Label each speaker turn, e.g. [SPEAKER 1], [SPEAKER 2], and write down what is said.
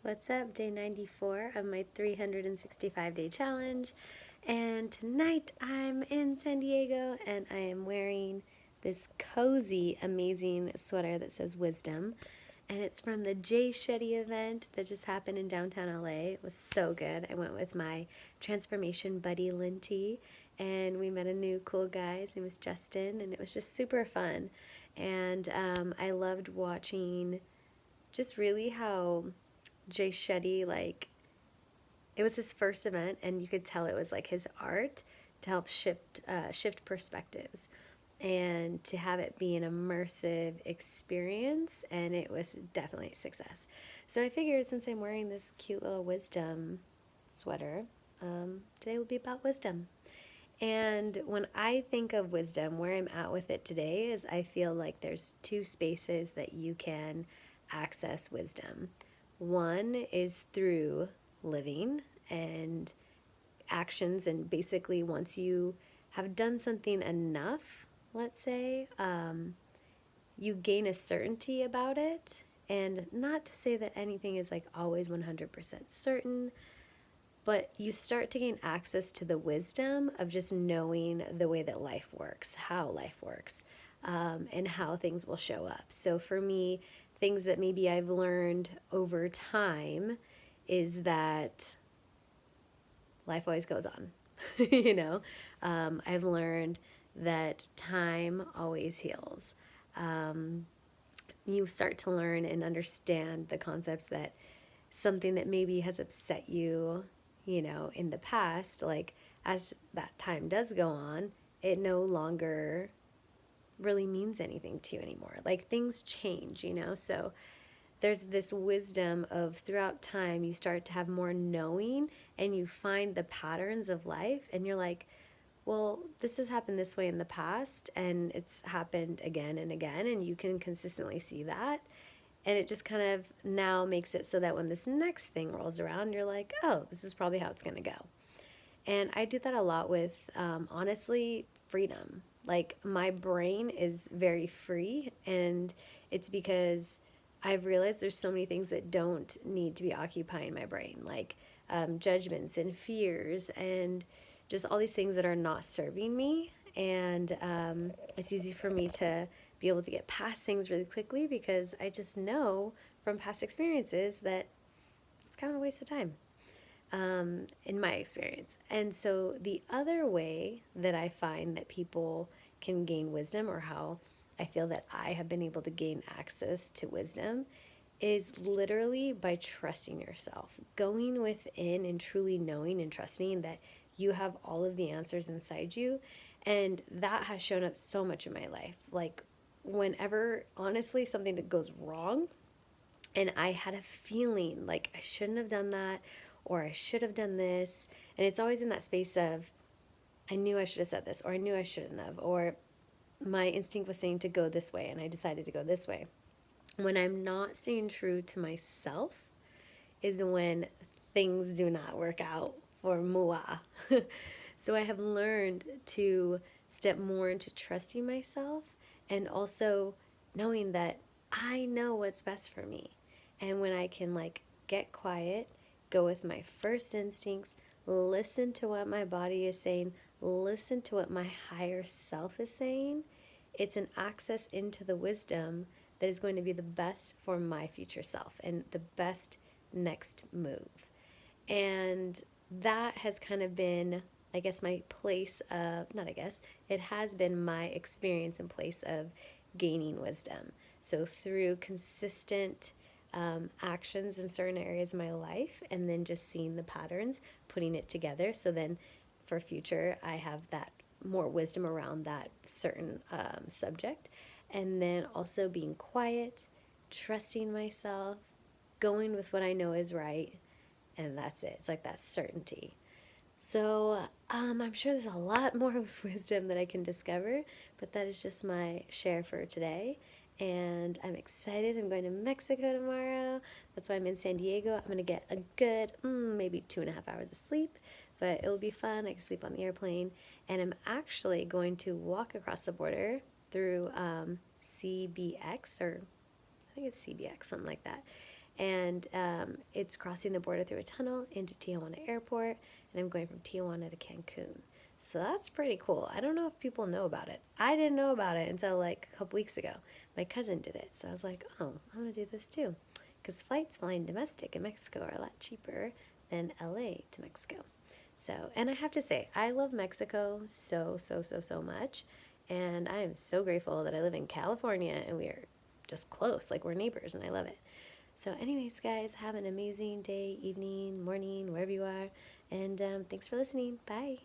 [SPEAKER 1] What's up? Day 94 of my 365-day challenge. And tonight I'm in San Diego and I am wearing this cozy, amazing sweater that says Wisdom. And it's from the Jay Shetty event that just happened in downtown LA. It was so good. I went with my transformation buddy, Linty, and we met a new cool guy. His name was Justin, and it was just super fun. And I loved watching just really how Jay Shetty, like, it was his first event, and you could tell it was like his art to help shift perspectives and to have it be an immersive experience, and it was definitely a success. So I figured since I'm wearing this cute little wisdom sweater, today will be about wisdom. And when I think of wisdom, where I'm at with it today is I feel like there's two spaces that you can access wisdom. One is through living and actions, and basically, once you have done something enough, let's say, you gain a certainty about it. And not to say that anything is like always 100% certain, but you start to gain access to the wisdom of just knowing the way that life works, how life works, and how things will show up. So for me, things that maybe I've learned over time is that life always goes on. you know, I've learned that time always heals. Um, you start to learn and understand the concepts that something that maybe has upset you, in the past, like as that time does go on, it no longer really means anything to you anymore. Like things change, So there's this wisdom of throughout time, you start to have more knowing and you find the patterns of life, and you're like, well, this has happened this way in the past and it's happened again and again, and you can consistently see that. And it just kind of now makes it so that when this next thing rolls around, you're like, oh, this is probably how it's going to go. And I do that a lot with, honestly, freedom. Like my brain is very free, and it's because I've realized there's so many things that don't need to be occupying my brain, like judgments and fears and just all these things that are not serving me. And it's easy for me to be able to get past things really quickly because I just know from past experiences that it's kind of a waste of time, in my experience. And so the other way that I find that people can gain wisdom, or how I feel that I have been able to gain access to wisdom, is literally by trusting yourself, going within and truly knowing and trusting that you have all of the answers inside you. And that has shown up so much in my life. Like, whenever, honestly, something that goes wrong, and I had a feeling like I shouldn't have done that, or I should have done this. And it's always in that space of, I knew I should have said this, or I knew I shouldn't have, or my instinct was saying to go this way and I decided to go this way. When I'm not staying true to myself is when things do not work out for moi. So I have learned to step more into trusting myself, and also knowing that I know what's best for me. And when I can like get quiet, go with my first instincts, listen to what my body is saying, listen to what my higher self is saying, it's an access into the wisdom that is going to be the best for my future self and the best next move. And that has kind of been, I guess, my place of, not I guess, it has been my experience and place of gaining wisdom. So through consistent actions in certain areas of my life, and then just seeing the patterns, putting it together. So then for future, I have that more wisdom around that certain subject. And then also being quiet, trusting myself, going with what I know is right, and that's it. It's like that certainty. So I'm sure there's a lot more with wisdom that I can discover, but that is just my share for today. And I'm excited. I'm going to Mexico tomorrow. That's why I'm in San Diego. I'm going to get a good, maybe 2.5 hours of sleep, but it'll be fun. I can sleep on the airplane. And I'm actually going to walk across the border through CBX, or I think it's CBX, something like that. and it's crossing the border through a tunnel into Tijuana Airport, and I'm going from Tijuana to Cancun. So that's pretty cool. I don't know if people know about it. I didn't know about it until like a couple weeks ago. My cousin did it, so I was like, oh, I'm gonna do this too, because flights flying domestic in Mexico are a lot cheaper than LA to Mexico. So, and I have to say, I love Mexico so, so, so, so much. And I am so grateful that I live in California and we are just close, like we're neighbors, and I love it. So, anyways, guys, have an amazing day, evening, morning, wherever you are. And thanks for listening. Bye.